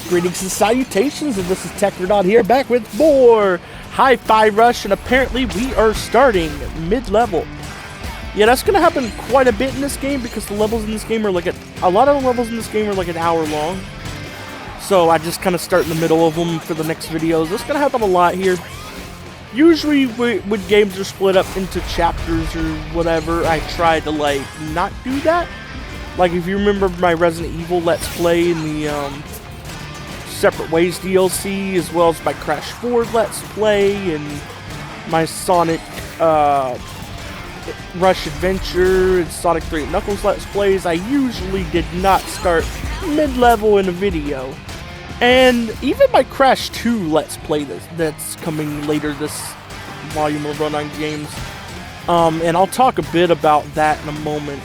Greetings and salutations, and this is Techrodot here, back with more Hi-Fi Rush, and apparently we are starting mid-level. Yeah, that's going to happen quite a bit in this game, because the levels in this game are like a lot of the levels in this game are like an hour long. So I just kind of start in the middle of them for the next videos. That's going to happen a lot here. Usually when games are split up into chapters or whatever, I try to like not do that. Like if you remember my Resident Evil Let's Play in the Separate Ways DLC, as well as my Crash 4 Let's Play and my Sonic Rush Adventure and Sonic 3 and Knuckles Let's Plays, I usually did not start mid-level in a video. And even my Crash 2 Let's Play that's coming later this volume of Run On Games, and I'll talk a bit about that in a moment.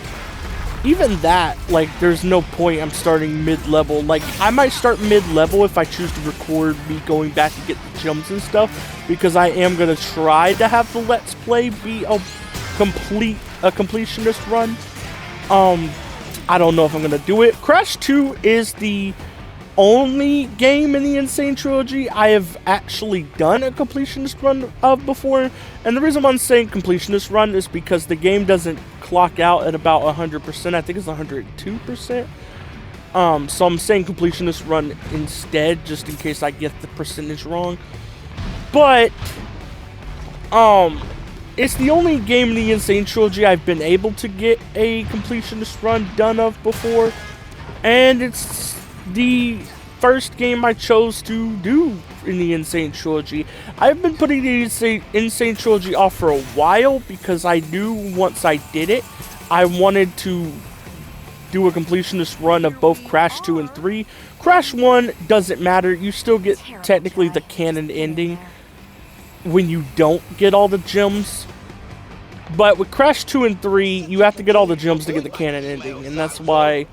Even that, like, there's no point I'm starting mid-level. Like, I might start mid-level if I choose to record me going back and get the gems and stuff, because I am going to try to have the Let's Play be a completionist run. I don't know if I'm going to do it. Crash 2 is the only game in the Insane Trilogy I have actually done a completionist run of before, and the reason why I'm saying completionist run is because the game doesn't clock out at about 100%. I think it's 102%. So I'm saying completionist run instead, just in case I get the percentage wrong. But it's the only game in the Insane Trilogy I've been able to get a completionist run done of before, and it's the first game I chose to do in the Insane Trilogy. I've been putting the Insane Trilogy off for a while because I knew once I did it, I wanted to do a completionist run of both Crash 2 and 3. Crash 1 doesn't matter, you still get technically the canon ending when you don't get all the gems. But with Crash 2 and 3, you have to get all the gems to get the canon ending, and that's why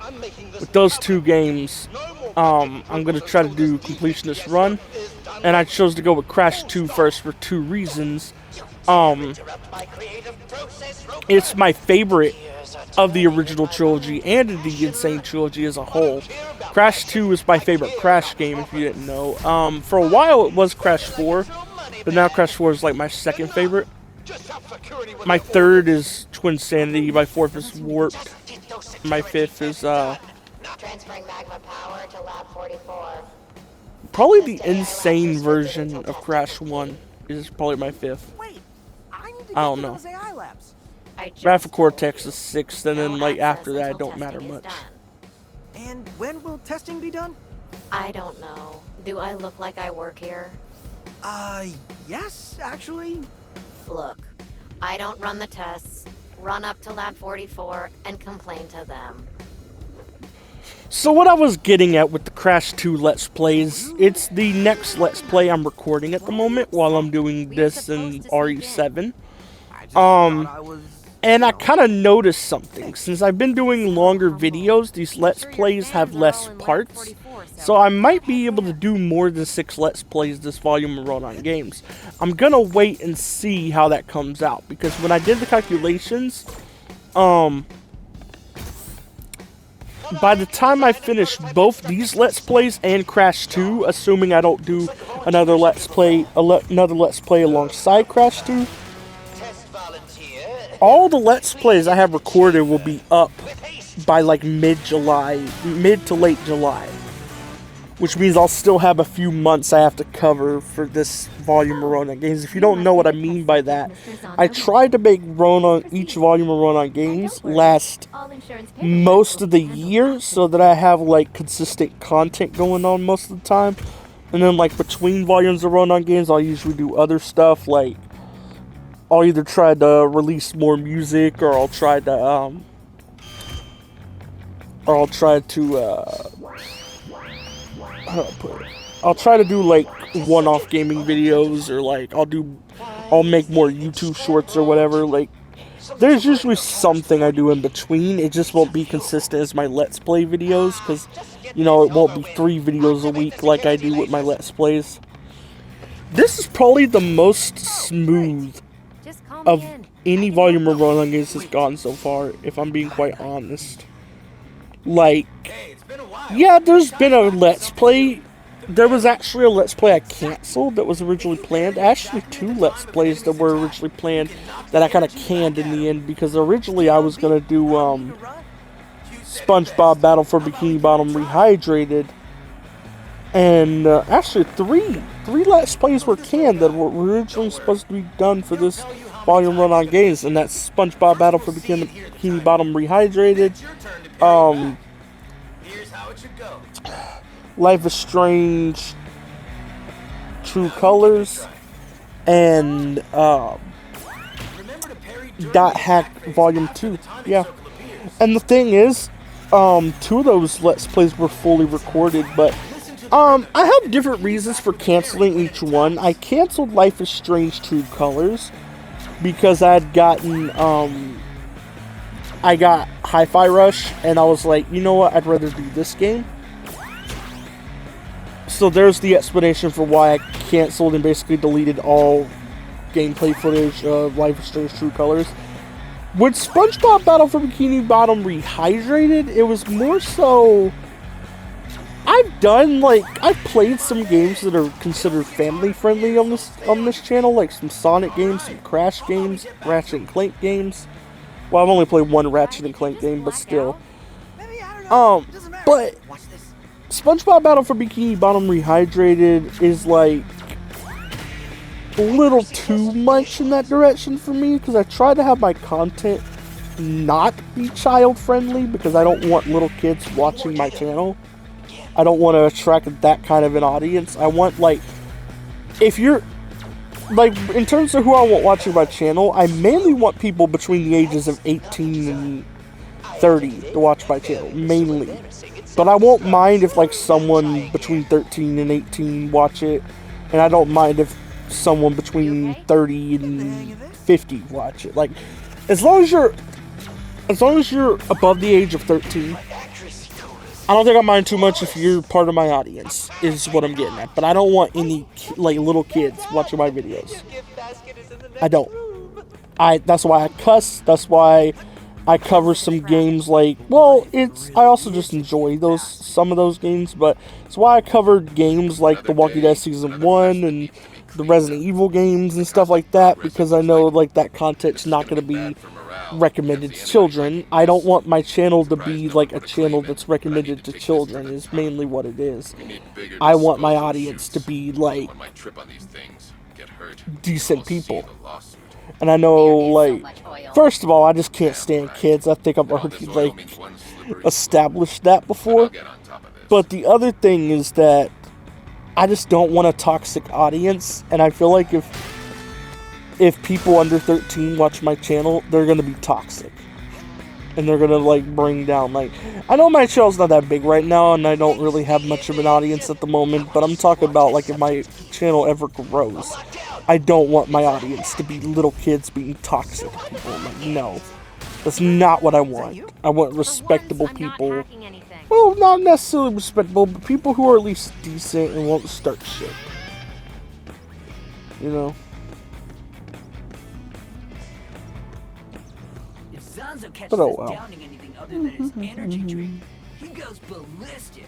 with those two games, I'm going to try to do completionist run, and I chose to go with Crash 2 first for two reasons. It's my favorite of the original trilogy and the Insane Trilogy as a whole. Crash 2 is my favorite Crash game, if you didn't know. For a while it was Crash 4, but now Crash 4 is like my second favorite. My third is Twinsanity, my fourth is Warped, my fifth is probably the insane version of Crash 1 is probably my fifth. I don't know. Wrath of Cortex is sixth, and then like after that it don't matter much. And when will testing be done? I don't know. Do I look like I work here? Yes, actually. Look, I don't run the tests, run up to Lab 44, and complain to them. So what I was getting at with the Crash 2 Let's Plays, it's the next Let's Play I'm recording at the moment while I'm doing this in RE7. And I kind of noticed something. Since I've been doing longer videos, these Let's Plays have less parts. So I might be able to do more than 6 Let's Plays this volume of Run On Games. I'm gonna wait and see how that comes out, because when I did the calculations, by the time I finish both these Let's Plays and Crash 2, assuming I don't do another Let's Play alongside Crash 2, all the Let's Plays I have recorded will be up by like mid-July, mid to late July. Which means I'll still have a few months I have to cover for this volume of Run On Games. If you don't know what I mean by that, I tried to make each volume of Run On Games last most of the year so that I have like consistent content going on most of the time. And then like between volumes of Run On Games, I'll usually do other stuff, like I'll either try to release more music, or I'll try to I'll try to do like one-off gaming videos, or like I'll make more YouTube shorts or whatever. Like there's usually something I do in between. It just won't be consistent as my Let's Play videos, because you know it won't be 3 videos a week like I do with my Let's Plays. This is probably the most smooth of any volume of Run On Games has gone so far, if I'm being quite honest. Like, yeah, there's been a Let's Play there was actually a Let's Play I canceled that was originally planned. Actually, 2 Let's Plays that were originally planned that I kind of canned in the end because originally I was going to do SpongeBob Battle for Bikini Bottom Rehydrated. And actually, three Let's Plays were canned that were originally supposed to be done for this volume run on games. And that's SpongeBob Battle for Bikini Bottom Rehydrated. Life is Strange, True Colors, and Dot Hack Volume 2. Yeah. And the thing is, 2 of those Let's Plays were fully recorded, but I have different reasons for canceling each one. I canceled Life is Strange True Colors because I had gotten, I got Hi-Fi Rush, and I was like, you know what, I'd rather do this game. So there's the explanation for why I canceled and basically deleted all gameplay footage of Life is Strange True Colors. With SpongeBob Battle for Bikini Bottom Rehydrated, it was more so... I've played some games that are considered family-friendly on this channel, like some Sonic games, some Crash games, Ratchet and Clank games. Well, I've only played one Ratchet and Clank game, but still. But SpongeBob Battle for Bikini Bottom Rehydrated is like a little too much in that direction for me because I try to have my content not be child friendly because I don't want little kids watching my channel. I don't want to attract that kind of an audience. I want, like, if you're, like, in terms of who I want watching my channel, I mainly want people between the ages of 18 and 30 to watch my channel, mainly. But I won't mind if, like, someone between 13 and 18 watch it, and I don't mind if someone between 30 and 50 watch it. Like, as long as you're above the age of 13, I don't think I mind too much if you're part of my audience, is what I'm getting at. But I don't want any, like, little kids watching my videos. I don't. That's why I cuss. That's why I cover some games like, well, I also just enjoy some of those games, but it's why I covered games like The Walking Dead Season 1 and the Resident Evil games and stuff like that, because I know, like, that content's not going to be recommended to children. I don't want my channel to be like a channel that's recommended to children, is mainly what it is. I want my audience to be, like, decent people. And I know, like, first of all, I just can't stand kids. I think I've already, like, established that before. But the other thing is that I just don't want a toxic audience, and I feel like if people under 13 watch my channel, they're gonna be toxic. And they're gonna, like, bring down, like, I know my channel's not that big right now, and I don't really have much of an audience at the moment, but I'm talking about, like, if my channel ever grows, I don't want my audience to be little kids being toxic people. Like, no. That's not what I want. I want respectable people. Well, not necessarily respectable, but people who are at least decent and won't start shit. You know? But oh well. Downing anything other than his energy drink, he goes ballistic.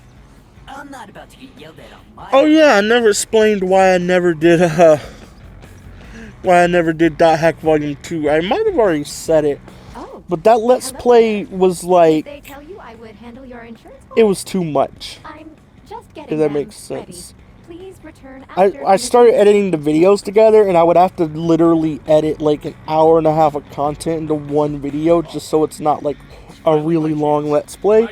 I'm not about to get yelled at on my... Oh yeah, I never explained why I never did Dot Hack Volume 2. I might have already said it. Oh, But that Let's Play was like, they tell you I would handle your insurance? it was too much. I'm just getting If that them makes ready. sense. Please return after I started editing the videos together, and I would have to literally edit like an hour and a half of content into one video just so it's not like a really long Let's Play.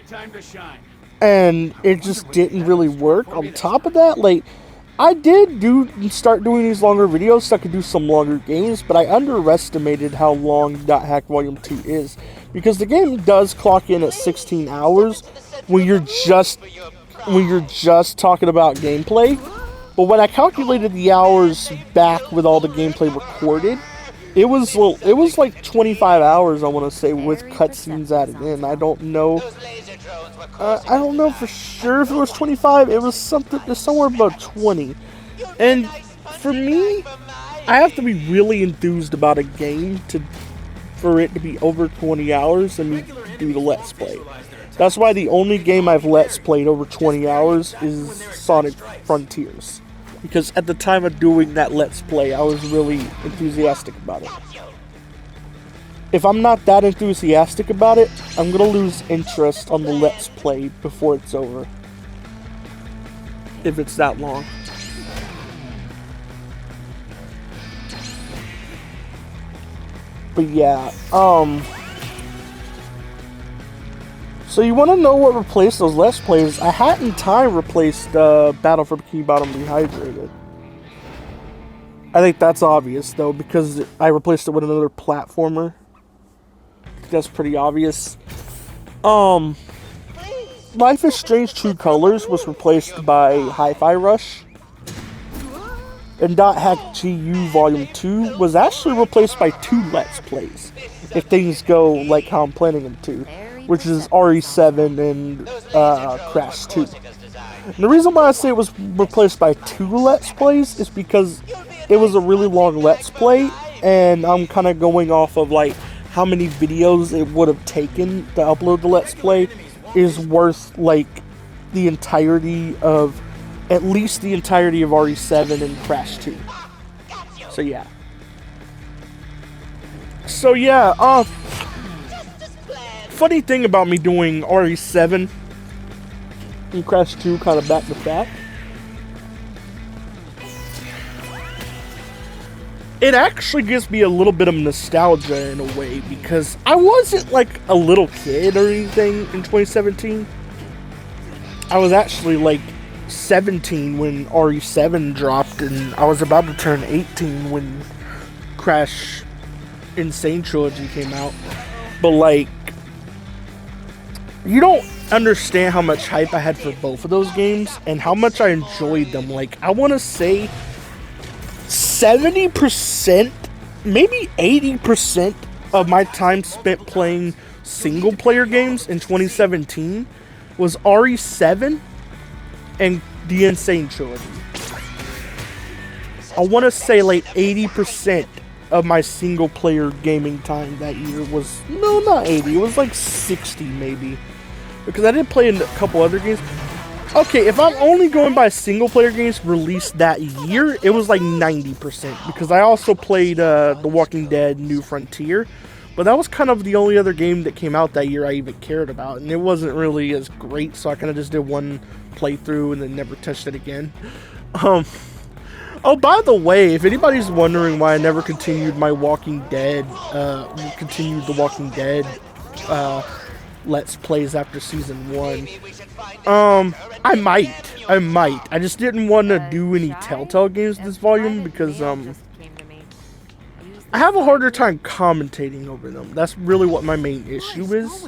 And it just didn't really work. On top of that, like, I did start doing these longer videos so I could do some longer games, but I underestimated how long Dot Hack Volume 2 is. Because the game does clock in at 16 hours when you're just talking about gameplay. But when I calculated the hours back with all the gameplay recorded, it was like 25 hours, I want to say, with cutscenes added in. I don't know. I don't know for sure if it was 25. It was somewhere about 20. And for me, I have to be really enthused about a game for it to be over 20 hours and me do the Let's Play. That's why the only game I've Let's played over 20 hours is Sonic Frontiers. Because at the time of doing that Let's Play, I was really enthusiastic about it. If I'm not that enthusiastic about it, I'm gonna lose interest on the Let's Play before it's over. If it's that long. But yeah, so you want to know what replaced those Let's Plays? I Hat in Time replaced Battle for Bikini Bottom Rehydrated. I think that's obvious, though, because I replaced it with another platformer. That's pretty obvious. Life is Strange True Colors was replaced by Hi-Fi Rush. And Dot Hack GU Volume 2 was actually replaced by 2 Let's Plays. If things go like how I'm planning them to. Which is RE7 and Crash 2. And the reason why I say it was replaced by 2 Let's Plays is because it was a really long Let's Play. And I'm kind of going off of like how many videos it would have taken to upload the Let's Play is worth like the entirety of, at least the entirety of RE7 and Crash 2. So yeah. Funny thing about me doing RE7 and Crash 2 kind of back to back, it actually gives me a little bit of nostalgia in a way, because I wasn't like a little kid or anything in 2017. I was actually like 17 when RE7 dropped, and I was about to turn 18 when Crash Insane Trilogy came out. But like, you don't understand how much hype I had for both of those games and how much I enjoyed them. Like, I want to say 70%, maybe 80% of my time spent playing single player games in 2017 was RE7 and the Insane Trilogy. I want to say like 80% of my single player gaming time that year was, no, not 80, it was like 60 maybe, because I did play in a couple other games. Okay, if I'm only going by single player games released that year, it was like 90%, because I also played The Walking Dead New Frontier, but that was kind of the only other game that came out that year I even cared about, and it wasn't really as great, so I kind of just did one playthrough and then never touched it again. Oh, by the way, if anybody's wondering why I never continued my Walking Dead, the Walking Dead Let's Plays after Season 1, I might. I just didn't want to do any Telltale games this volume because, I have a harder time commentating over them. That's really what my main issue is.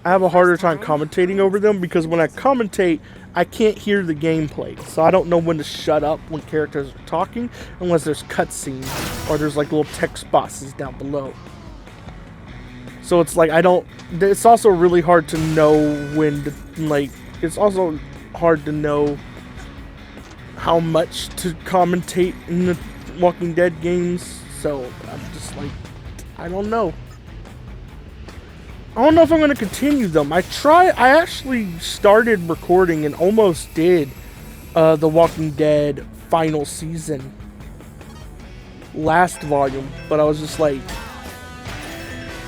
I have a harder time commentating over them because when I commentate, I can't hear the gameplay, so I don't know when to shut up when characters are talking, unless there's cutscenes or there's like little text boxes down below. So it's like it's also really hard to know when to, like, it's also hard to know how much to commentate in the Walking Dead games, so I'm just like, I don't know. I don't know if I'm going to continue them. I actually started recording and almost did The Walking Dead final season last volume, but I was just like,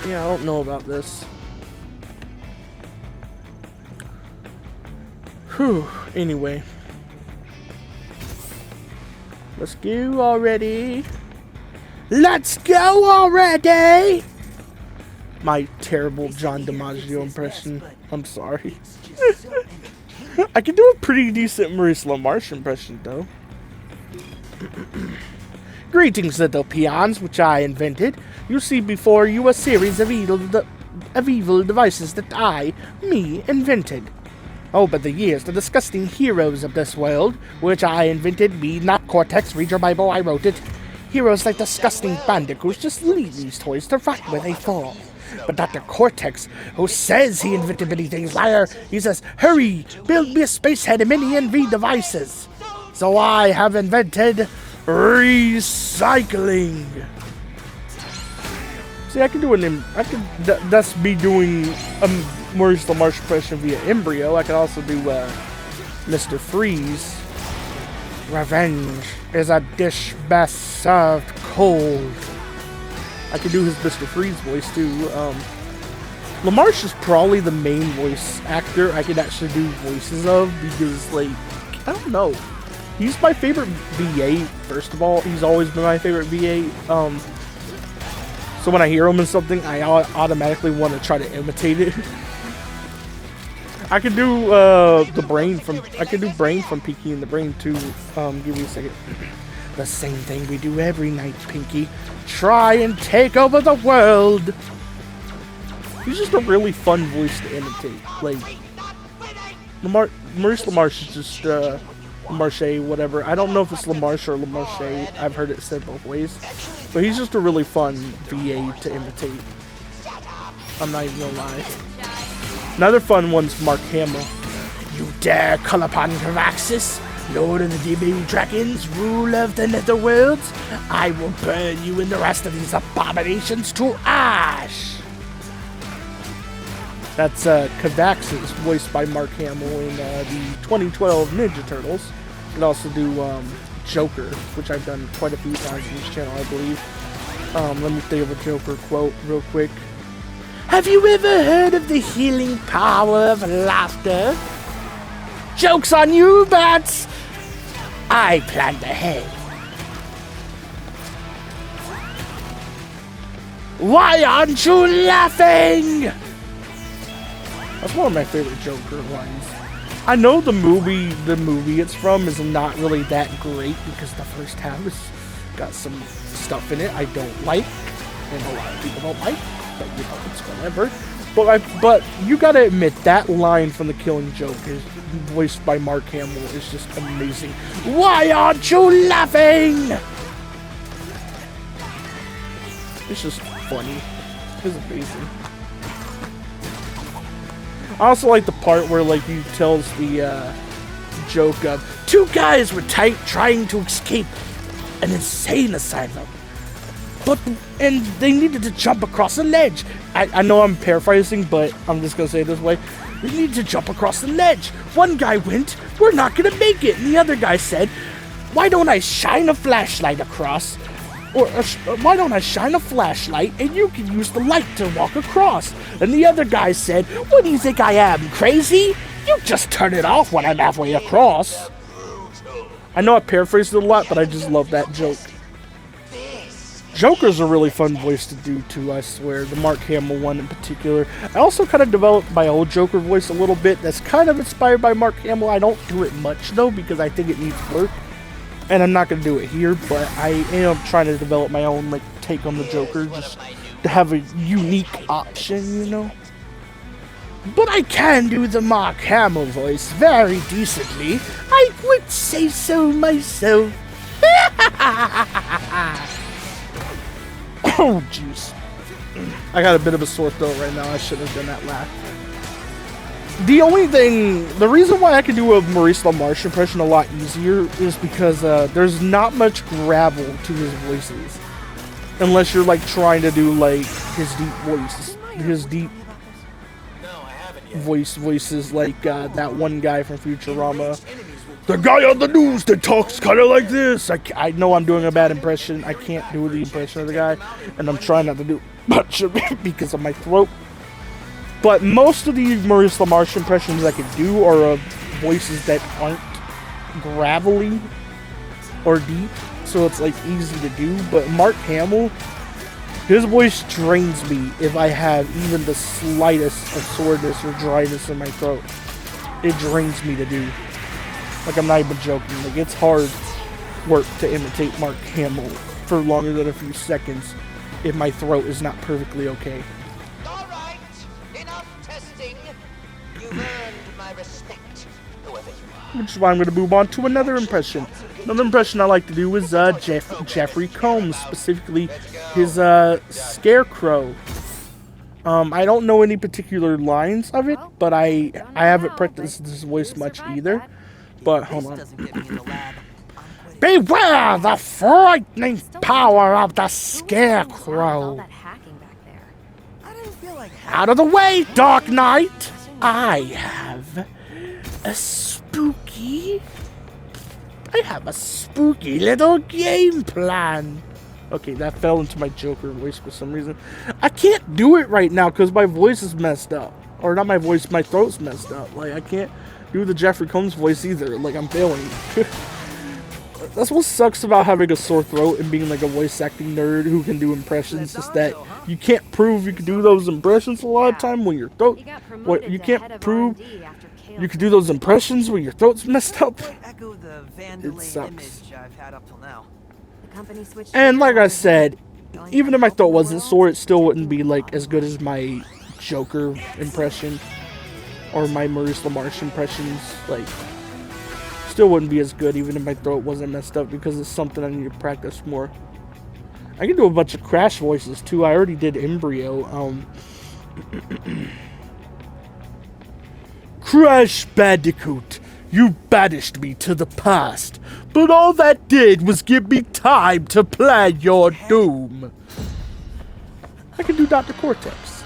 yeah, I don't know about this. Whew, anyway. Let's go already. Let's go already! My terrible John DiMaggio impression. I'm sorry. I can do a pretty decent Maurice LaMarche impression, though. Greetings, little peons, which I invented. You see before you a series of evil devices that me, invented. Over the years, the disgusting heroes of this world, which I invented, me, not Cortex, read your Bible, I wrote it. Heroes like disgusting bandicoots just leave these toys to rot where they fall. But Dr. Cortex, who says he invented many things, liar, he says, hurry, build me a spacehead and many NV devices. So I have invented recycling. See, I can do that's me doing Maurice LaMarche impression via Embryo. I can also do Mr. Freeze. Revenge is a dish best served cold. I can do his Mr. Freeze voice too. LaMarche is probably the main voice actor I can actually do voices of because, like, I don't know. He's my favorite VA, first of all. He's always been my favorite VA. So when I hear him in something, I automatically want to try to imitate it. I can do Brain from Pinky and the Brain too. Give me a second. The same thing we do every night, Pinky. Try and take over the world. He's just a really fun voice to imitate. Like, Maurice LaMarche is just LaMarche, whatever. I don't know if it's LaMarche or LaMarche. I've heard it said both ways. But he's just a really fun VA to imitate. I'm not even gonna lie. Another fun one's Mark Hamill. You dare call upon Caraxus, Lord of the Demon Dragons, ruler of the Netherworlds? I will burn you and the rest of these abominations to ash! That's Caraxus, voiced by Mark Hamill in the 2012 Ninja Turtles. You can also do Joker, which I've done quite a few times on this channel, I believe. Let me think of a Joker quote real quick. Have you ever heard of the healing power of laughter? Joke's on you, Bats! I planned ahead. Why aren't you laughing? That's one of my favorite Joker lines. I know the movie it's from is not really that great because the first half has got some stuff in it I don't like, and a lot of people don't like. But you know, it's whatever. But you gotta admit that line from The Killing Joke is voiced by Mark Hamill is just amazing. Why aren't you laughing? It's just funny. It's amazing. I also like the part where, like, he tells the joke of two guys were trying to escape an insane asylum. And they needed to jump across a ledge. I know I'm paraphrasing, but I'm just gonna say it this way. They needed to jump across the ledge. One guy went, we're not gonna make it. And the other guy said, why don't I shine a flashlight across? Or why don't I shine a flashlight and you can use the light to walk across? And the other guy said, what do you think I am, crazy? You just turn it off when I'm halfway across. I know I paraphrased it a lot, but I just love that joke. Joker's a really fun voice to do too, I swear. The Mark Hamill one in particular. I also kind of developed my old Joker voice a little bit. That's kind of inspired by Mark Hamill. I don't do it much though because I think it needs work. And I'm not going to do it here, but I am trying to develop my own like take on the Joker just to have a unique option, you know? But I can do the Mark Hamill voice very decently. I would say so myself. Oh, jeez. I got a bit of a sore throat right now. I shouldn't have done that laugh. The reason why I can do a Maurice LaMarche impression a lot easier is because there's not much gravel to his voices. Unless you're, like, trying to do, like, his deep voices. His deep voices, like that one guy from Futurama. The guy on the news that talks kind of like this. I know I'm doing a bad impression. I can't do the impression of the guy, and I'm trying not to do much of it because of my throat. But most of the Maurice LaMarche impressions I can do are of voices that aren't gravelly or deep, so it's like easy to do. But Mark Hamill, his voice drains me if I have even the slightest of soreness or dryness in my throat. It drains me to do. Like, I'm not even joking. Like, it's hard work to imitate Mark Hamill for longer than a few seconds if my throat is not perfectly okay. All right, enough testing. You've earned my respect, whoever you are. Which is why I'm going to move on to another impression. Another impression I like to do is Jeffrey Combs, specifically his Scarecrow. I don't know any particular lines of it, but I haven't practiced this voice much either. But hold on. Beware the frightening power of the Scarecrow. All that hacking back there. I didn't feel Out of the way, Dark Knight! I have a spooky little game plan. Okay, that fell into my Joker voice for some reason. I can't do it right now because my voice is messed up. Or not my voice, my throat's messed up. Like, I can't do the Jeffrey Combs voice either. Like, I'm failing. That's what sucks about having a sore throat and being like a voice acting nerd who can do impressions, is that you can't prove you can do those impressions a lot of time when your throat. You can't prove you can do those impressions when your throat's messed up. Echo the It Vandalay sucks. image I've had up till now. The company switched And like I gears. said, even if my throat wasn't sore, it still wouldn't be like as good as my Joker impression or my Maurice LaMarche impressions. Like, still wouldn't be as good even if my throat wasn't messed up, because it's something I need to practice more. I can do a bunch of Crash voices too. I already did Embryo. Crash Bandicoot, you banished me to the past, but all that did was give me time to plan your doom. I can do Dr. Cortex.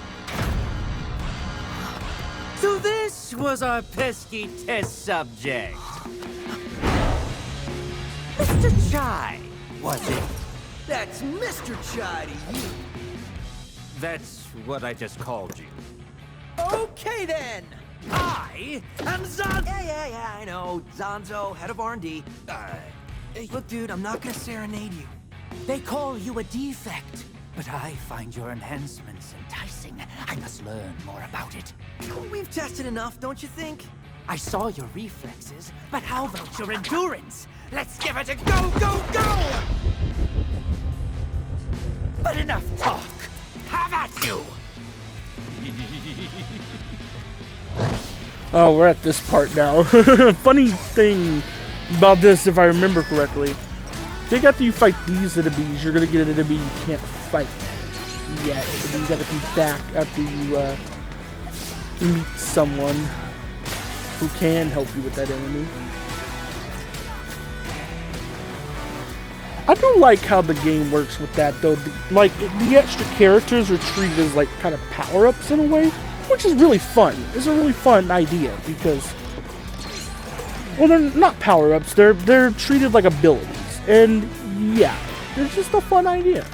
So this was our pesky test subject. Mr. Chai, was it? That's Mr. Chai to you. That's what I just called you. Okay then. I am Zon. Yeah, I know. Zonzo, head of R&D. Look, dude, I'm not gonna serenade you. They call you a defect, but I find your enhancements enticing. I must learn more about it. We've tested enough, don't you think? I saw your reflexes, but how about your endurance? Let's give it a go, go, go! But enough talk. Have at you! Oh, we're at this part now. Funny thing about this, if I remember correctly, I think after you fight these enemies, you're gonna get an enemy you can't fight yet. So you gotta come back after you meet someone who can help you with that enemy. I do like how the game works with that, though. Like, the extra characters are treated as, like, kind of power-ups in a way, which is really fun. It's a really fun idea, because, well, they're not power-ups. They're treated like abilities. And, yeah, it's just a fun idea.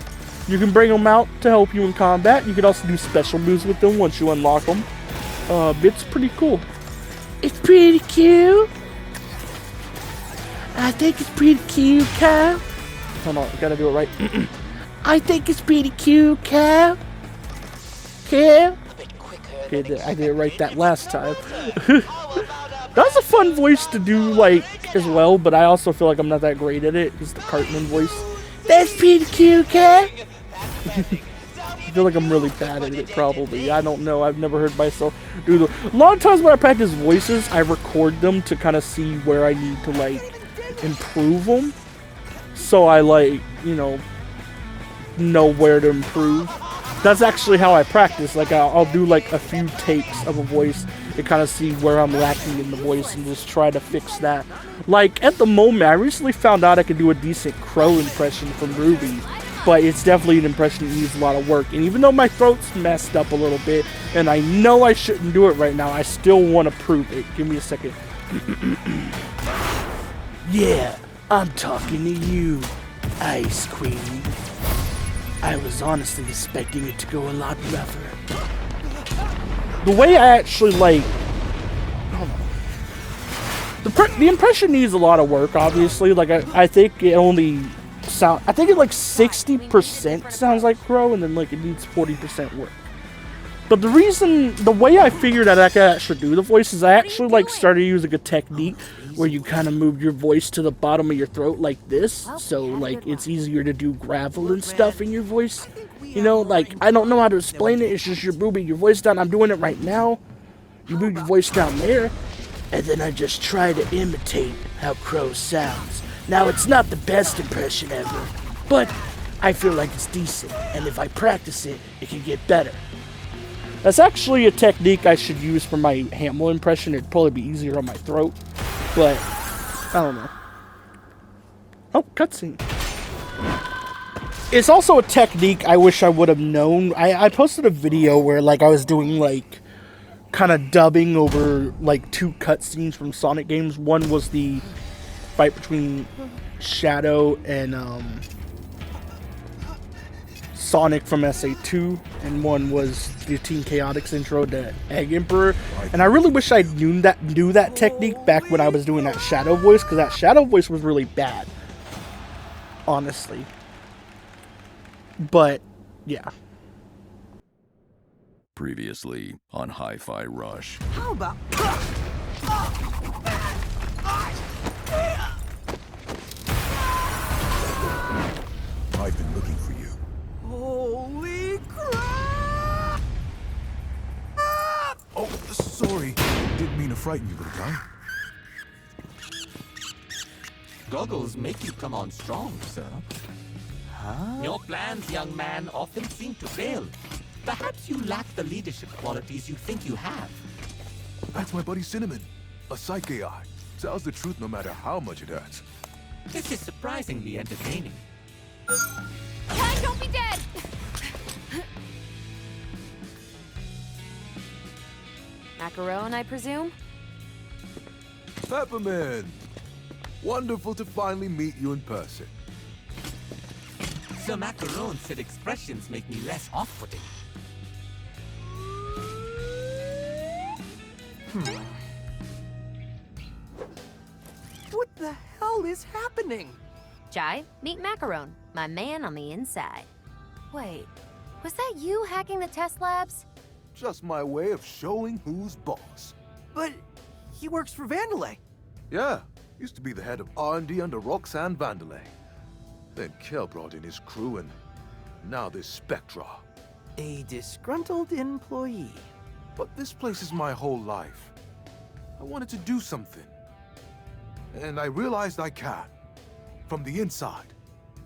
You can bring them out to help you in combat. You can also do special moves with them once you unlock them. It's pretty cool. It's pretty cute. I think it's pretty cute, Kyle. Hold on, I gotta do it right. I think it's pretty cute, Kyle. Kyle? Okay, I did it right that last time. That was a fun voice to do, like, as well, but I also feel like I'm not that great at it. It's the Cartman voice. That's pretty cute, Kyle. I feel like I'm really bad at it, probably. I don't know. I've never heard myself do them. A lot of times when I practice voices, I record them to kind of see where I need to, like, improve them. So I, like, you know where to improve. That's actually how I practice. Like, I'll do, like, a few takes of a voice to kind of see where I'm lacking in the voice and just try to fix that. Like, at the moment, I recently found out I could do a decent Crow impression from Ruby, but it's definitely an impression that needs a lot of work. And even though my throat's messed up a little bit, and I know I shouldn't do it right now, I still want to prove it. Give me a second. Yeah, I'm talking to you, Ice Queen. I was honestly expecting it to go a lot rougher. The way I actually, like, I don't know. The impression needs a lot of work, obviously. Like, I think it only I think it, like, 60% sounds like Crow, and then, like, it needs 40% work. But the way I figured out I could actually do the voice is I actually, like, started using a technique where you kind of move your voice to the bottom of your throat like this. So, like, it's easier to do gravel and stuff in your voice. You know, like, I don't know how to explain it. It's just you're moving your voice down. I'm doing it right now. You move your voice down there, and then I just try to imitate how Crow sounds. Now, it's not the best impression ever, but I feel like it's decent. And if I practice it, it can get better. That's actually a technique I should use for my Hamill impression. It'd probably be easier on my throat, but I don't know. Oh, cutscene. It's also a technique I wish I would have known. I posted a video where like I was doing like kind of dubbing over like two cutscenes from Sonic games. One was the fight between Shadow and Sonic from SA2, and one was the Team Chaotix intro to Egg Emperor. And I really wish I knew that technique back when I was doing that Shadow voice, because that Shadow voice was really bad, honestly. But yeah. Previously on Hi-Fi Rush. How about... I've been looking for you. Holy crap! Oh, sorry. Didn't mean to frighten you, little guy. Goggles make you come on strong, sir. Huh? Your plans, young man, often seem to fail. Perhaps you lack the leadership qualities you think you have. That's my buddy Cinnamon. A psych AI. Tells the truth no matter how much it hurts. This is surprisingly entertaining. Kai, don't be dead! Macaron, I presume? Peppermint! Wonderful to finally meet you in person. Sir Macaron said expressions make me less off-putting. What the hell is happening? Chai, meet Macaron, my man on the inside. Wait, was that you hacking the test labs? Just my way of showing who's boss. But he works for Vandalay. Yeah, used to be the head of R&D under Roxanne Vandalay. Then Kel brought in his crew, and now there's Spectra. A disgruntled employee. But this place is my whole life. I wanted to do something. And I realized I can. From the inside.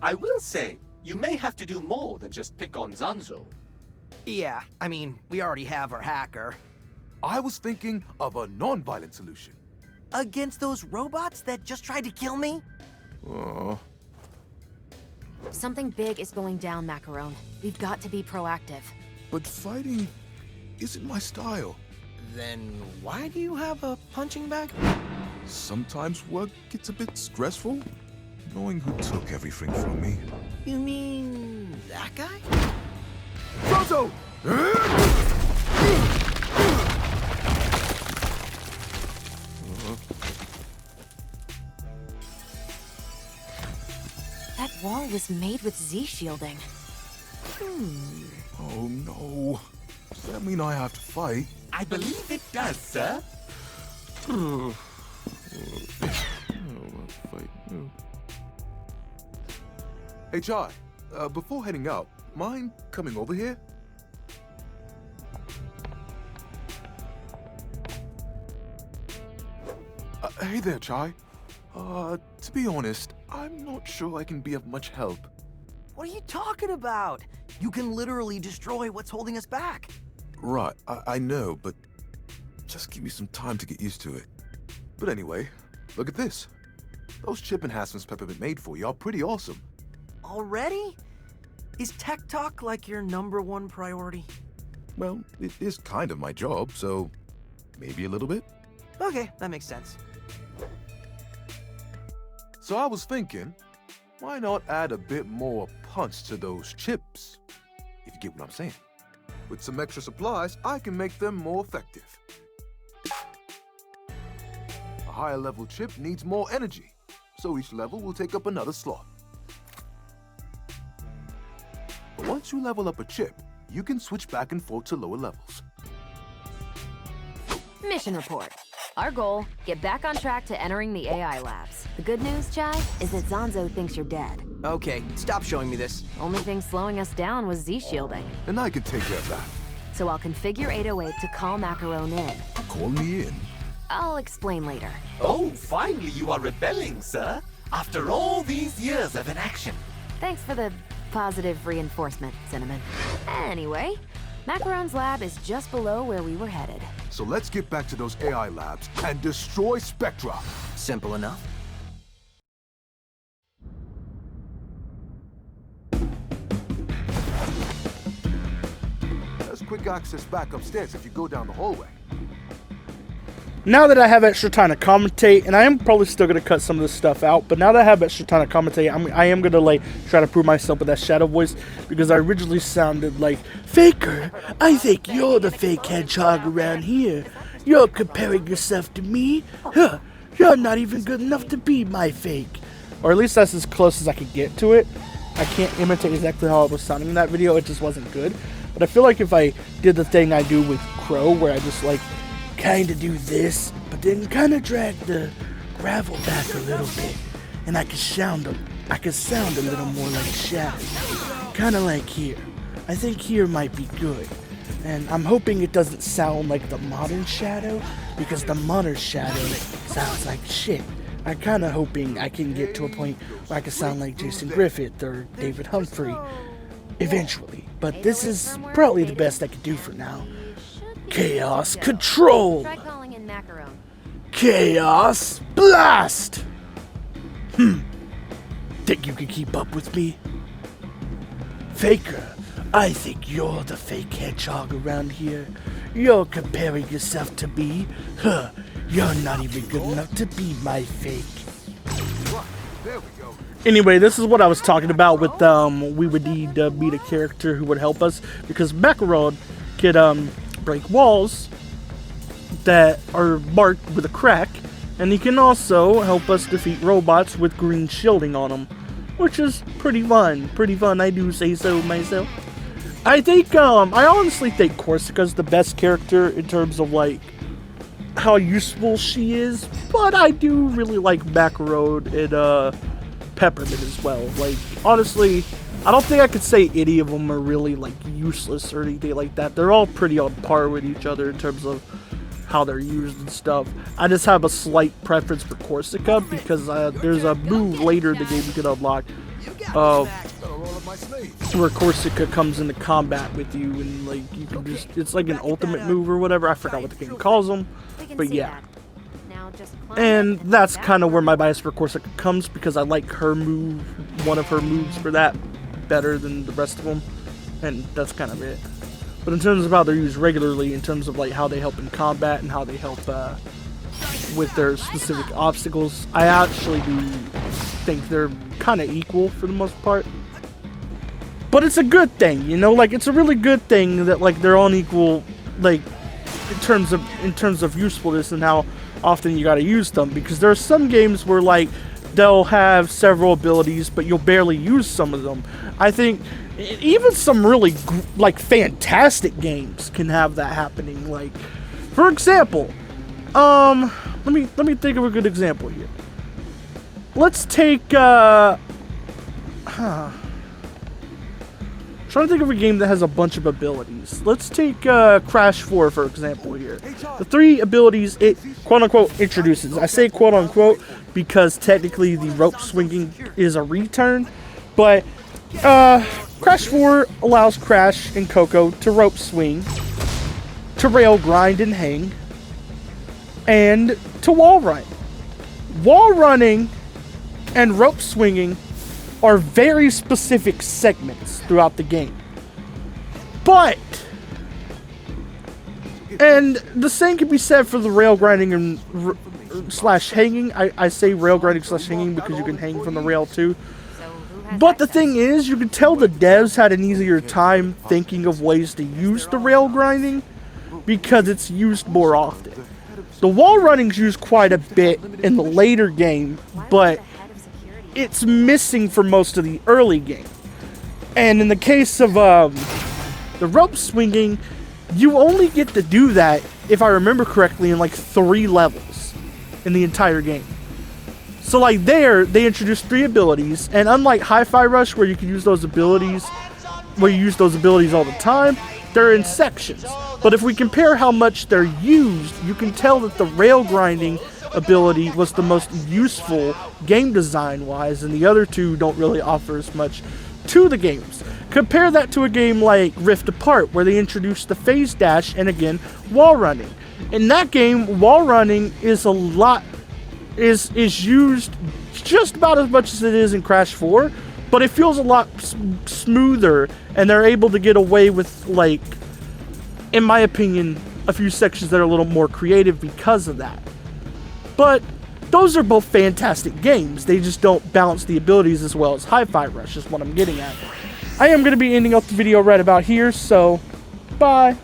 I will say, you may have to do more than just pick on Zanzo. Yeah, I mean, we already have our hacker. I was thinking of a non-violent solution. Against those robots that just tried to kill me? Oh. Something big is going down, Macaron. We've got to be proactive. But fighting isn't my style. Then why do you have a punching bag? Sometimes work gets a bit stressful, knowing who took everything from me. You mean that guy? Frozo! That wall was made with Z-shielding. Oh no. Does that mean I have to fight? I believe it does, sir. Hey, Chai, before heading out, mind coming over here? Hey there, Chai. To be honest, I'm not sure I can be of much help. What are you talking about? You can literally destroy what's holding us back. Right, I know, but just give me some time to get used to it. But anyway, look at this. Those chip enhancements Peppermint made for you are pretty awesome. Already? Is Tech Talk like your #1 priority? Well, it is kind of my job, so maybe a little bit. Okay, that makes sense. So I was thinking, why not add a bit more punch to those chips? If you get what I'm saying. With some extra supplies, I can make them more effective. A higher level chip needs more energy, so each level will take up another slot. But once you level up a chip, you can switch back and forth to lower levels. Mission report. Our goal, get back on track to entering the AI labs. The good news, Chai, is that Zanzo thinks you're dead. Okay, stop showing me this. Only thing slowing us down was Z-shielding. And I can take care of that. So I'll configure 808 to call Macaron in. Call me in. I'll explain later. Oh, finally you are rebelling, sir. After all these years of inaction. Thanks for the positive reinforcement, Cinnamon. Anyway, Macaron's lab is just below where we were headed. So let's get back to those AI labs and destroy Spectra. Simple enough. quick access back upstairs if you go down the hallway. Now that I have extra time to commentate, and I am probably still going to cut some of this stuff out, but now that I have extra time to commentate, I am going to like try to prove myself with that shadow voice, because I originally sounded like, Faker, I think you're the fake hedgehog around here. You're comparing yourself to me? Huh, you're not even good enough to be my fake. Or at least that's as close as I could get to it. I can't imitate exactly how I was sounding in that video, it just wasn't good. But I feel like if I did the thing I do with Crow, where I just like, kind of do this, but then kind of drag the gravel back a little bit, and I can sound a little more like Shadow, kind of like here. I think here might be good, and I'm hoping it doesn't sound like the modern Shadow, because the modern Shadow sounds like shit. I'm kind of hoping I can get to a point where I can sound like Jason Griffith or David Humphrey eventually, but this is probably the best I could do for now. Chaos Control! Try calling in Macaron. Chaos Blast! Think you can keep up with me? Faker, I think you're the fake hedgehog around here. You're comparing yourself to me? Huh, you're not even good enough to be my fake. There we go. Anyway, this is what I was talking about with, we would need to meet a character who would help us, because Macaron could, break walls that are marked with a crack, and he can also help us defeat robots with green shielding on them, which is pretty fun, I do say so myself. I think, I honestly think Korsica's the best character in terms of, like, how useful she is, but I do really like Macaron and, Peppermint as well. Like, honestly, I don't think I could say any of them are really, like, useless or anything like that. They're all pretty on par with each other in terms of how they're used and stuff. I just have a slight preference for Korsica because there's a move later in the game you can unlock where Korsica comes into combat with you, and, like, you can just, it's like an ultimate move or whatever. I forgot what the game calls them, but yeah. And that's kind of where my bias for Korsica comes, because I like her move, one of her moves for that, better than the rest of them, and that's kind of it. But in terms of how they're used regularly, in terms of like how they help in combat and how they help with their specific obstacles, I actually do think they're kind of equal for the most part. But it's a good thing, you know, like, it's a really good thing that, like, they're on equal, like, in terms of usefulness and how often you gotta use them, because there are some games where, like, they'll have several abilities but you'll barely use some of them. I think even some really like fantastic games can have that happening. Like, for example, let me think of a good example here. Let's take trying to think of a game that has a bunch of abilities. Let's take Crash 4 for example here. The 3 abilities it quote-unquote introduces. I say quote-unquote because technically the rope swinging is a return, but Crash 4 allows Crash and Coco to rope swing, to rail grind and hang, and to wall run. Wall running and rope swinging are very specific segments throughout the game. And the same can be said for the rail grinding and slash hanging. I say rail grinding slash hanging because you can hang from the rail too. But the thing is, you can tell the devs had an easier time thinking of ways to use the rail grinding because it's used more often. The wall running's used quite a bit in the later game, but it's missing for most of the early game. And in the case of the rope swinging, you only get to do that, if I remember correctly, in like 3 levels in the entire game. So like there, they introduced 3 abilities, and unlike Hi-Fi Rush where you can use those abilities, where you use those abilities all the time, they're in sections. But if we compare how much they're used, you can tell that the rail grinding ability was the most useful game design wise, and the other 2 don't really offer as much to the games. Compare that to a game like Rift Apart, where they introduced the phase dash and again wall running. In that game, wall running is used just about as much as it is in Crash 4, but it feels a lot smoother, and they're able to get away with like in my opinion, a few sections that are a little more creative because of that. But those are both fantastic games. They just don't balance the abilities as well as Hi-Fi Rush is what I'm getting at. I am going to be ending up the video right about here, so bye.